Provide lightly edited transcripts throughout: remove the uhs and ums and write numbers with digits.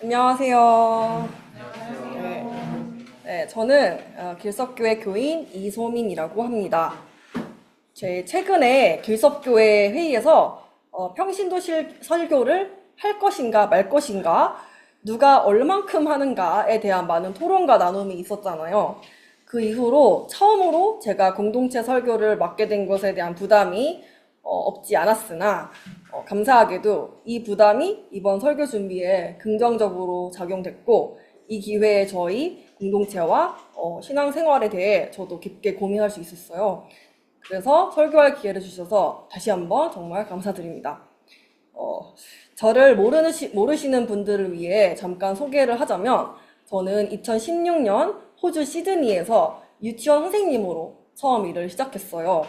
안녕하세요. 네, 저는 길섭교회 교인 이소민이라고 합니다. 제 최근에 길섭교회 회의에서 평신도실 설교를 할 것인가 말 것인가, 누가 얼만큼 하는가에 대한 많은 토론과 나눔이 있었잖아요. 그 이후로 처음으로 제가 공동체 설교를 맡게 된 것에 대한 부담이 없지 않았으나 감사하게도 이 부담이 이번 설교 준비에 긍정적으로 작용됐고, 이 기회에 저희 공동체와 신앙생활에 대해 저도 깊게 고민할 수 있었어요. 그래서 설교할 기회를 주셔서 다시 한번 정말 감사드립니다. 저를 모르시는 분들을 위해 잠깐 소개를 하자면, 저는 2016년 호주 시드니에서 유치원 선생님으로 처음 일을 시작했어요.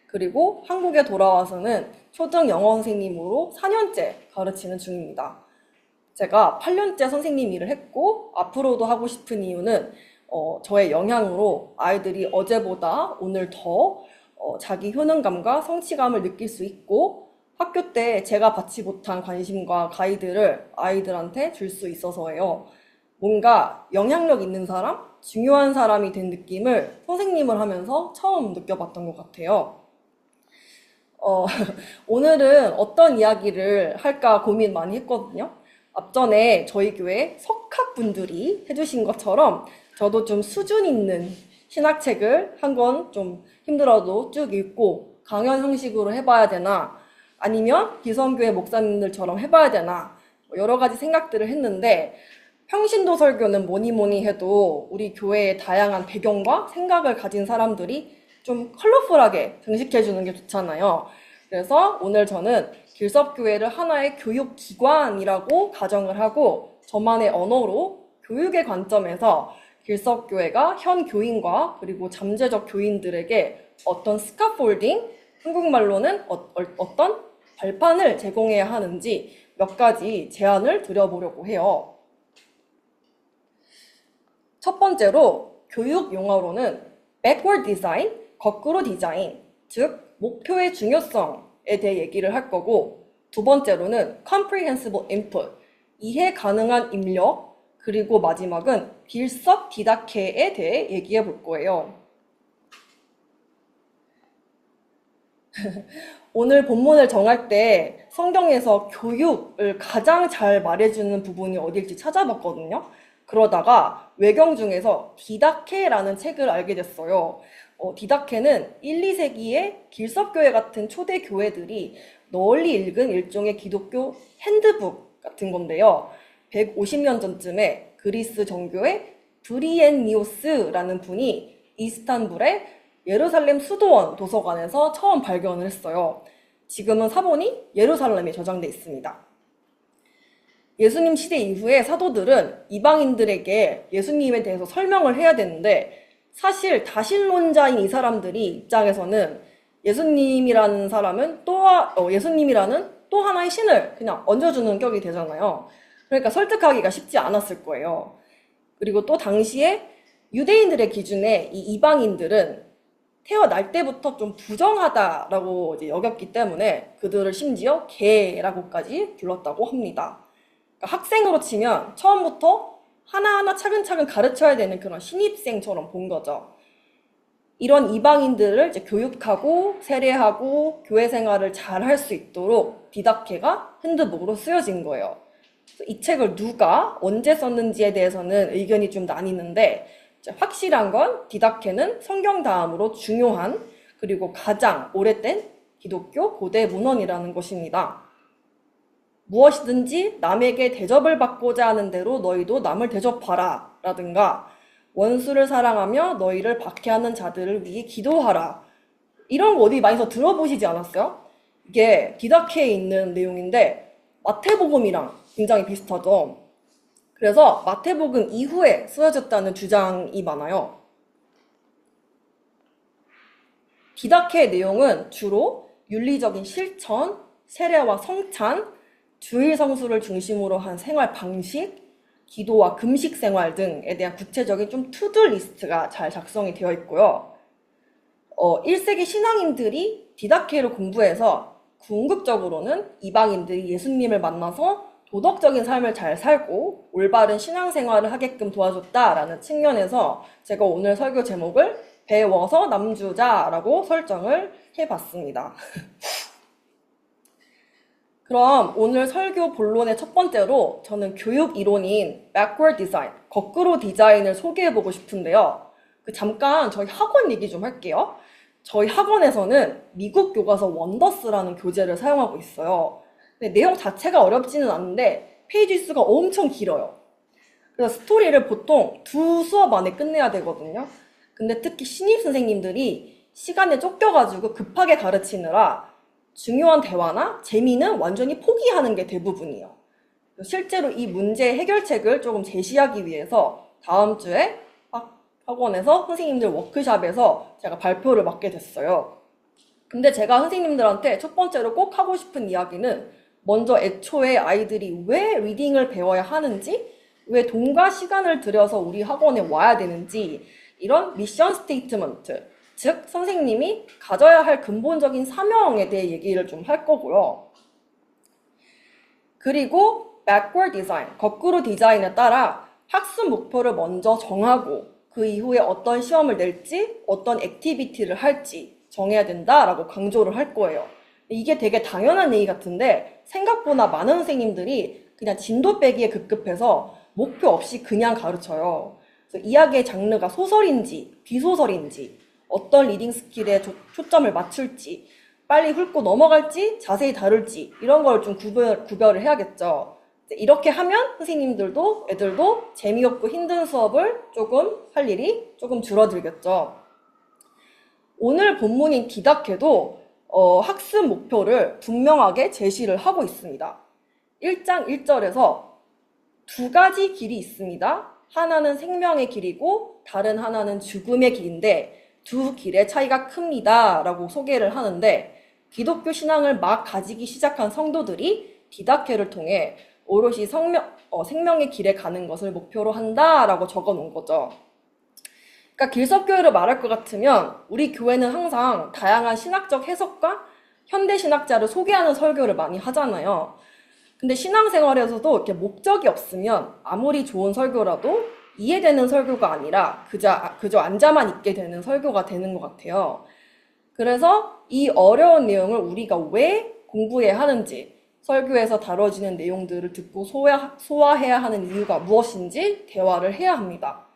그리고 한국에 돌아와서는 초등 영어 선생님으로 4년째 가르치는 중입니다. 제가 8년째 선생님 일을 했고, 앞으로도 하고 싶은 이유는 저의 영향으로 아이들이 어제보다 오늘 더 자기 효능감과 성취감을 느낄 수 있고, 학교 때 제가 받지 못한 관심과 가이드를 아이들한테 줄 수 있어서예요. 뭔가 영향력 있는 사람, 중요한 사람이 된 느낌을 선생님을 하면서 처음 느껴봤던 것 같아요. 어, 오늘은 어떤 이야기를 할까 고민 많이 했거든요. 앞전에 저희 교회 석학분들이 해주신 것처럼 저도 좀 수준 있는 신학책을 한 권 좀 힘들어도 쭉 읽고 강연 형식으로 해봐야 되나, 아니면 기성교회 목사님들처럼 해봐야 되나, 여러 가지 생각들을 했는데, 평신도 설교는 뭐니 뭐니 해도 우리 교회의 다양한 배경과 생각을 가진 사람들이 좀 컬러풀하게 장식해주는 게 좋잖아요. 그래서 오늘 저는 길섭교회를 하나의 교육기관이라고 가정을 하고, 저만의 언어로 교육의 관점에서 길섭교회가 현 교인과 그리고 잠재적 교인들에게 어떤 스카폴딩, 한국말로는 어떤 발판을 제공해야 하는지 몇 가지 제안을 드려보려고 해요. 첫 번째로 교육 용어로는 backward design, 거꾸로 디자인, 즉 목표의 중요성에 대해 얘기를 할 거고, 두 번째로는 comprehensible input, 이해 가능한 입력, 그리고 마지막은 길섭 디다케에 대해 얘기해 볼 거예요. 오늘 본문을 정할 때 성경에서 교육을 가장 잘 말해주는 부분이 어딜지 찾아봤거든요. 그러다가 외경 중에서 디다케라는 책을 알게 됐어요. 디다케는 1, 2세기에 길섭교회 같은 초대 교회들이 널리 읽은 일종의 기독교 핸드북 같은 건데요. 150년 전쯤에 그리스 정교회 브리엔니오스라는 분이 이스탄불의 예루살렘 수도원 도서관에서 처음 발견을 했어요. 지금은 사본이 예루살렘에 저장돼 있습니다. 예수님 시대 이후에 사도들은 이방인들에게 예수님에 대해서 설명을 해야 되는데, 사실 다신론자인 이 사람들이 입장에서는 예수님이라는 사람은 예수님이라는 또 하나의 신을 그냥 얹어주는 격이 되잖아요. 그러니까 설득하기가 쉽지 않았을 거예요. 그리고 또 당시에 유대인들의 기준에 이 이방인들은 태어날 때부터 좀 부정하다라고 이제 여겼기 때문에 그들을 심지어 개라고까지 불렀다고 합니다. 그러니까 학생으로 치면 처음부터 하나하나 차근차근 가르쳐야 되는 그런 신입생처럼 본 거죠. 이런 이방인들을 이제 교육하고 세례하고 교회 생활을 잘 할 수 있도록 디다케가 핸드북으로 쓰여진 거예요. 이 책을 누가 언제 썼는지에 대해서는 의견이 좀 나뉘는데, 확실한 건 디다케는 성경 다음으로 중요한 그리고 가장 오래된 기독교 고대 문헌이라는 것입니다. 무엇이든지 남에게 대접을 받고자 하는 대로 너희도 남을 대접하라 라든가, 원수를 사랑하며 너희를 박해하는 자들을 위해 기도하라, 이런 거 어디 많이서 들어보시지 않았어요? 이게 디다케에 있는 내용인데 마태복음이랑 굉장히 비슷하죠. 그래서 마태복음 이후에 쓰여졌다는 주장이 많아요. 디다케의 내용은 주로 윤리적인 실천, 세례와 성찬, 주일 성수를 중심으로 한 생활 방식, 기도와 금식 생활 등에 대한 구체적인 좀 투두 리스트가 잘 작성이 되어 있고요. 1세기 신앙인들이 디다케를 공부해서 궁극적으로는 이방인들이 예수님을 만나서 도덕적인 삶을 잘 살고 올바른 신앙생활을 하게끔 도와줬다라는 측면에서 제가 오늘 설교 제목을 배워서 남주자라고 설정을 해봤습니다. 그럼 오늘 설교 본론의 첫 번째로 저는 교육 이론인 backward design, 거꾸로 디자인을 소개해보고 싶은데요. 잠깐 저희 학원 얘기 좀 할게요. 저희 학원에서는 미국 교과서 원더스라는 교재를 사용하고 있어요. 근데 내용 자체가 어렵지는 않은데 페이지 수가 엄청 길어요. 그래서 스토리를 보통 2수업 안에 끝내야 되거든요. 근데 특히 신입 선생님들이 시간에 쫓겨가지고 급하게 가르치느라 중요한 대화나 재미는 완전히 포기하는 게 대부분이에요. 실제로 이 문제 해결책을 조금 제시하기 위해서 다음 주에 학원에서 선생님들 워크샵에서 제가 발표를 맡게 됐어요. 근데 제가 선생님들한테 첫 번째로 꼭 하고 싶은 이야기는 먼저 애초에 아이들이 왜 리딩을 배워야 하는지, 왜 돈과 시간을 들여서 우리 학원에 와야 되는지, 이런 미션 스테이트먼트, 즉 선생님이 가져야 할 근본적인 사명에 대해 얘기를 좀 할 거고요. 그리고 backward design, 거꾸로 디자인에 따라 학습 목표를 먼저 정하고 그 이후에 어떤 시험을 낼지, 어떤 액티비티를 할지 정해야 된다라고 강조를 할 거예요. 이게 되게 당연한 얘기 같은데 생각보다 많은 선생님들이 그냥 진도 빼기에 급급해서 목표 없이 그냥 가르쳐요. 그래서 이야기의 장르가 소설인지 비소설인지 어떤 리딩 스킬에 초점을 맞출지 빨리 훑고 넘어갈지 자세히 다룰지 이런 걸 좀 구별을 해야겠죠. 이렇게 하면 선생님들도 애들도 재미없고 힘든 수업을 조금 할 일이 조금 줄어들겠죠. 오늘 본문인 디다케도 학습 목표를 분명하게 제시를 하고 있습니다. 1장 1절에서 두 가지 길이 있습니다. 하나는 생명의 길이고 다른 하나는 죽음의 길인데 두 길의 차이가 큽니다. 라고 소개를 하는데 기독교 신앙을 막 가지기 시작한 성도들이 디다케를 통해 오롯이 생명의 길에 가는 것을 목표로 한다라고 적어 놓은 거죠. 그러니까 길석교회로 말할 것 같으면 우리 교회는 항상 다양한 신학적 해석과 현대 신학자를 소개하는 설교를 많이 하잖아요. 근데 신앙생활에서도 이렇게 목적이 없으면 아무리 좋은 설교라도 이해되는 설교가 아니라 그저 앉아만 있게 되는 설교가 되는 것 같아요. 그래서 이 어려운 내용을 우리가 왜 공부해야 하는지, 설교에서 다뤄지는 내용들을 듣고 소화해야 하는 이유가 무엇인지 대화를 해야 합니다.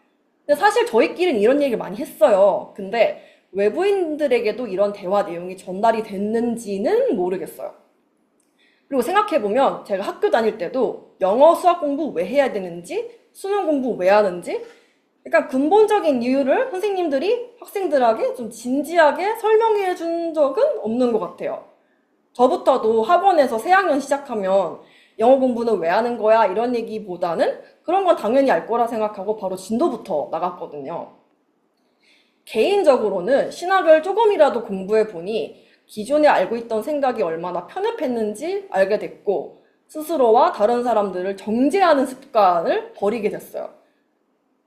근데 사실 저희끼리는 이런 얘기를 많이 했어요. 근데 외부인들에게도 이런 대화 내용이 전달이 됐는지는 모르겠어요. 그리고 생각해보면 제가 학교 다닐 때도 영어 수학 공부 왜 해야 되는지, 수능 공부 왜 하는지, 그러니까 근본적인 이유를 선생님들이 학생들에게 좀 진지하게 설명해 준 적은 없는 것 같아요. 저부터도 학원에서 새학년 시작하면 영어 공부는 왜 하는 거야? 이런 얘기보다는 그런 건 당연히 알 거라 생각하고 바로 진도부터 나갔거든요. 개인적으로는 신학을 조금이라도 공부해 보니 기존에 알고 있던 생각이 얼마나 편협했는지 알게 됐고 스스로와 다른 사람들을 정죄하는 습관을 버리게 됐어요.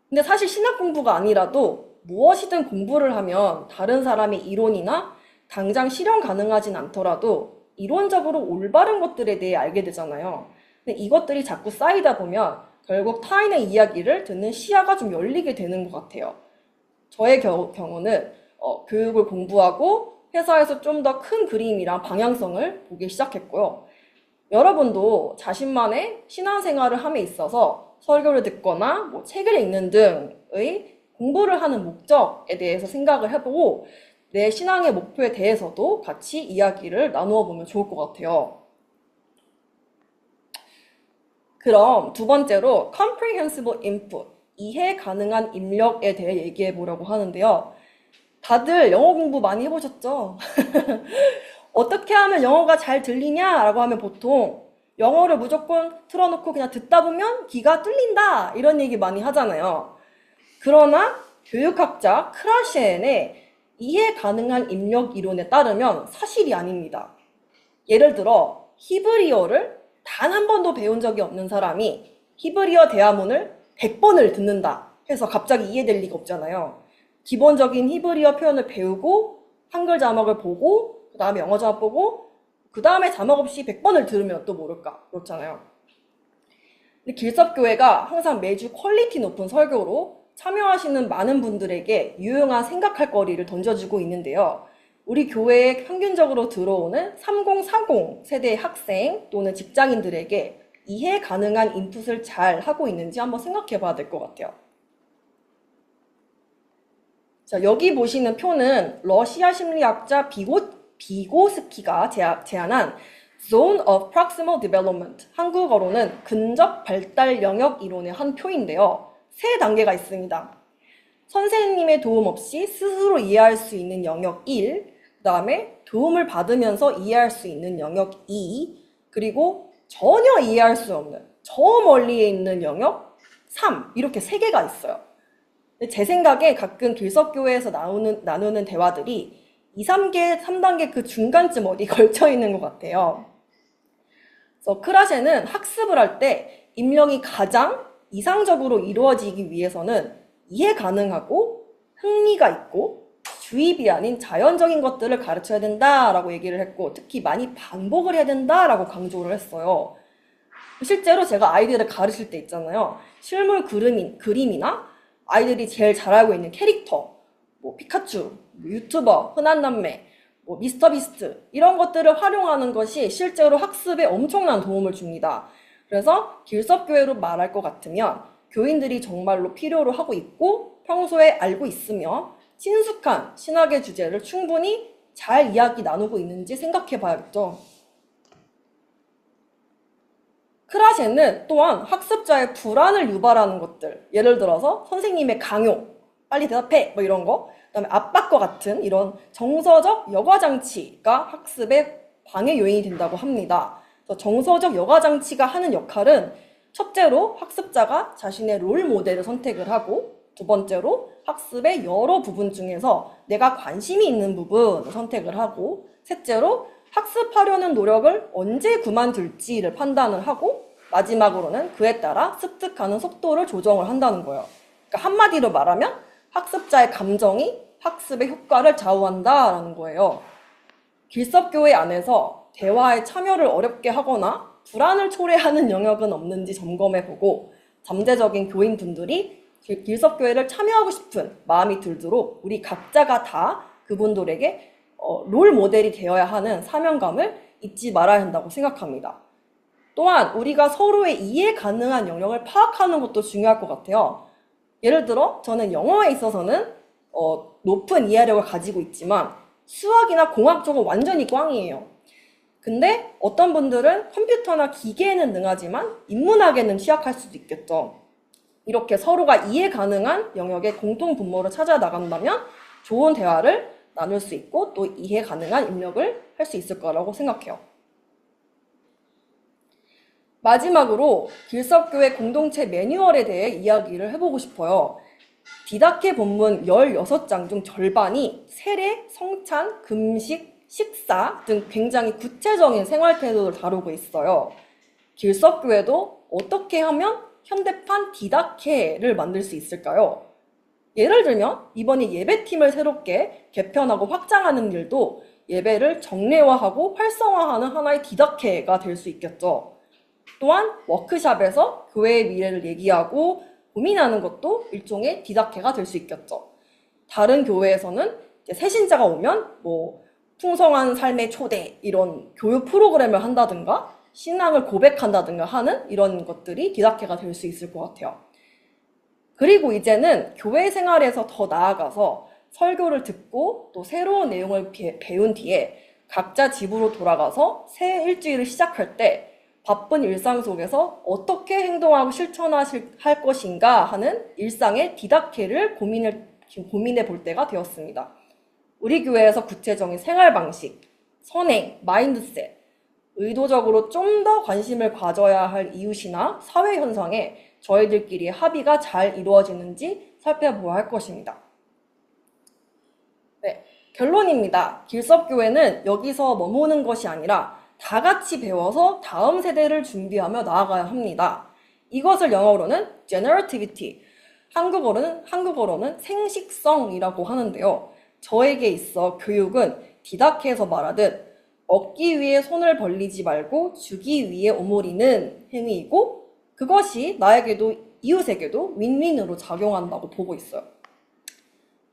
근데 사실 신학 공부가 아니라도 무엇이든 공부를 하면 다른 사람의 이론이나 당장 실현 가능하진 않더라도 이론적으로 올바른 것들에 대해 알게 되잖아요. 근데 이것들이 자꾸 쌓이다 보면 결국 타인의 이야기를 듣는 시야가 좀 열리게 되는 것 같아요. 저의 경우는 교육을 공부하고 회사에서 좀 더 큰 그림이랑 방향성을 보기 시작했고요. 여러분도 자신만의 신앙생활을 함에 있어서 설교를 듣거나 책을 읽는 등의 공부를 하는 목적에 대해서 생각을 해보고 내 신앙의 목표에 대해서도 같이 이야기를 나누어 보면 좋을 것 같아요. 그럼 두 번째로 comprehensible input, 이해 가능한 입력에 대해 얘기해 보려고 하는데요. 다들 영어 공부 많이 해보셨죠? 어떻게 하면 영어가 잘 들리냐라고 하면 보통 영어를 무조건 틀어놓고 그냥 듣다 보면 귀가 뚫린다 이런 얘기 많이 하잖아요. 그러나 교육학자 크라시엔의 이해 가능한 입력 이론에 따르면 사실이 아닙니다. 예를 들어 히브리어를 단 한 번도 배운 적이 없는 사람이 히브리어 대화문을 100번을 듣는다 해서 갑자기 이해될 리가 없잖아요. 기본적인 히브리어 표현을 배우고 한글 자막을 보고 그 다음에 영어 자막 보고 그 다음에 자막 없이 100번을 들으면 또 모를까 그렇잖아요. 근데 길섭교회가 항상 매주 퀄리티 높은 설교로 참여하시는 많은 분들에게 유용한 생각할 거리를 던져주고 있는데요. 우리 교회에 평균적으로 들어오는 3040 세대의 학생 또는 직장인들에게 이해 가능한 인풋을 잘 하고 있는지 한번 생각해 봐야 될 것 같아요. 자, 여기 보시는 표는 러시아 심리학자 비고스키가 제안한 Zone of Proximal Development, 한국어로는 근접 발달 영역 이론의 한 표인데요. 세 단계가 있습니다. 선생님의 도움 없이 스스로 이해할 수 있는 영역 1, 그 다음에 도움을 받으면서 이해할 수 있는 영역 2, 그리고 전혀 이해할 수 없는 저 멀리에 있는 영역 3, 이렇게 세 개가 있어요. 제 생각에 가끔 길섭교회에서 나누는 대화들이 2, 3단계 그 중간쯤 어디 걸쳐 있는 것 같아요. 그래서 크라셰는 학습을 할 때 입력이 가장 이상적으로 이루어지기 위해서는 이해 가능하고 흥미가 있고 주입이 아닌 자연적인 것들을 가르쳐야 된다라고 얘기를 했고, 특히 많이 반복을 해야 된다라고 강조를 했어요. 실제로 제가 아이들을 가르칠 때 있잖아요. 실물 그림이나 아이들이 제일 잘 알고 있는 캐릭터, 뭐 피카츄, 유튜버, 흔한 남매, 뭐 미스터 비스트, 이런 것들을 활용하는 것이 실제로 학습에 엄청난 도움을 줍니다. 그래서 길섭교회로 말할 것 같으면 교인들이 정말로 필요로 하고 있고 평소에 알고 있으며 친숙한 신학의 주제를 충분히 잘 이야기 나누고 있는지 생각해 봐야겠죠. 크라셰는 또한 학습자의 불안을 유발하는 것들, 예를 들어서 선생님의 강요, 빨리 대답해, 뭐 이런 거, 그다음에 압박과 같은 이런 정서적 여과장치가 학습의 방해 요인이 된다고 합니다. 그래서 정서적 여과장치가 하는 역할은 첫째로 학습자가 자신의 롤 모델을 선택을 하고, 두 번째로 학습의 여러 부분 중에서 내가 관심이 있는 부분을 선택을 하고, 셋째로 학습하려는 노력을 언제 그만둘지를 판단을 하고, 마지막으로는 그에 따라 습득하는 속도를 조정을 한다는 거예요. 그러니까 한마디로 말하면 학습자의 감정이 학습의 효과를 좌우한다라는 거예요. 길섭교회 안에서 대화에 참여를 어렵게 하거나 불안을 초래하는 영역은 없는지 점검해보고, 잠재적인 교인분들이 길섭교회를 참여하고 싶은 마음이 들도록 우리 각자가 다 그분들에게 롤 모델이 되어야 하는 사명감을 잊지 말아야 한다고 생각합니다. 또한 우리가 서로의 이해 가능한 영역을 파악하는 것도 중요할 것 같아요. 예를 들어 저는 영어에 있어서는 높은 이해력을 가지고 있지만 수학이나 공학 쪽은 완전히 꽝이에요. 근데 어떤 분들은 컴퓨터나 기계에는 능하지만 인문학에는 취약할 수도 있겠죠. 이렇게 서로가 이해 가능한 영역의 공통 분모를 찾아 나간다면 좋은 대화를 나눌 수 있고 또 이해 가능한 입력을 할 수 있을 거라고 생각해요. 마지막으로 길섭교회 공동체 매뉴얼에 대해 이야기를 해보고 싶어요. 디다케 본문 16장 중 절반이 세례, 성찬, 금식, 식사 등 굉장히 구체적인 생활 태도를 다루고 있어요. 길섭교회도 어떻게 하면 현대판 디다케를 만들 수 있을까요? 예를 들면 이번에 예배팀을 새롭게 개편하고 확장하는 일도 예배를 정례화하고 활성화하는 하나의 디다케가 될 수 있겠죠. 또한 워크샵에서 교회의 미래를 얘기하고 고민하는 것도 일종의 디다케가 될 수 있겠죠. 다른 교회에서는 새신자가 오면 뭐 풍성한 삶의 초대 이런 교육 프로그램을 한다든가 신앙을 고백한다든가 하는 이런 것들이 디다케가 될 수 있을 것 같아요. 그리고 이제는 교회 생활에서 더 나아가서 설교를 듣고 또 새로운 내용을 배운 뒤에 각자 집으로 돌아가서 새 일주일을 시작할 때 바쁜 일상 속에서 어떻게 행동하고 실천할 것인가 하는 일상의 디다케를 고민해 볼 때가 되었습니다. 우리 교회에서 구체적인 생활 방식, 선행, 마인드셋, 의도적으로 좀 더 관심을 가져야 할 이웃이나 사회 현상에 저희들끼리의 합의가 잘 이루어지는지 살펴보아야 할 것입니다. 네, 결론입니다. 길섭교회는 여기서 머무는 것이 아니라 다 같이 배워서 다음 세대를 준비하며 나아가야 합니다. 이것을 영어로는 generativity, 한국어로는 생식성이라고 하는데요. 저에게 있어 교육은 디다케에서 말하듯 얻기 위해 손을 벌리지 말고 주기 위해 오므리는 행위이고 그것이 나에게도 이웃에게도 윈윈으로 작용한다고 보고 있어요.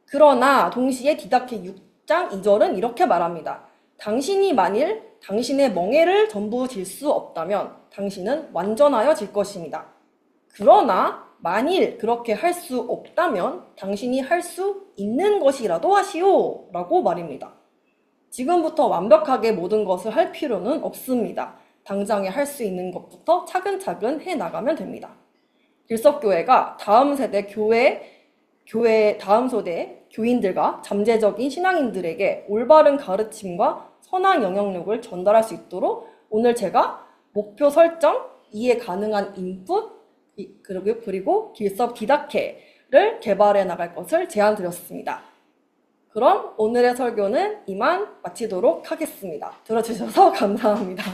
그러나 동시에 디다케 6장 2절은 이렇게 말합니다. 당신이 만일 당신의 멍에를 전부 질 수 없다면 당신은 완전하여질 것입니다. 그러나 만일 그렇게 할 수 없다면 당신이 할 수 있는 것이라도 하시오 라고 말입니다. 지금부터 완벽하게 모든 것을 할 필요는 없습니다. 당장에 할 수 있는 것부터 차근차근 해나가면 됩니다. 길석교회가 다음 세대 다음 세대 교인들과 잠재적인 신앙인들에게 올바른 가르침과 선한 영향력을 전달할 수 있도록 오늘 제가 목표 설정, 이해 가능한 인풋, 그리고 길석 디다케를 개발해 나갈 것을 제안 드렸습니다. 그럼 오늘의 설교는 이만 마치도록 하겠습니다. 들어주셔서 감사합니다.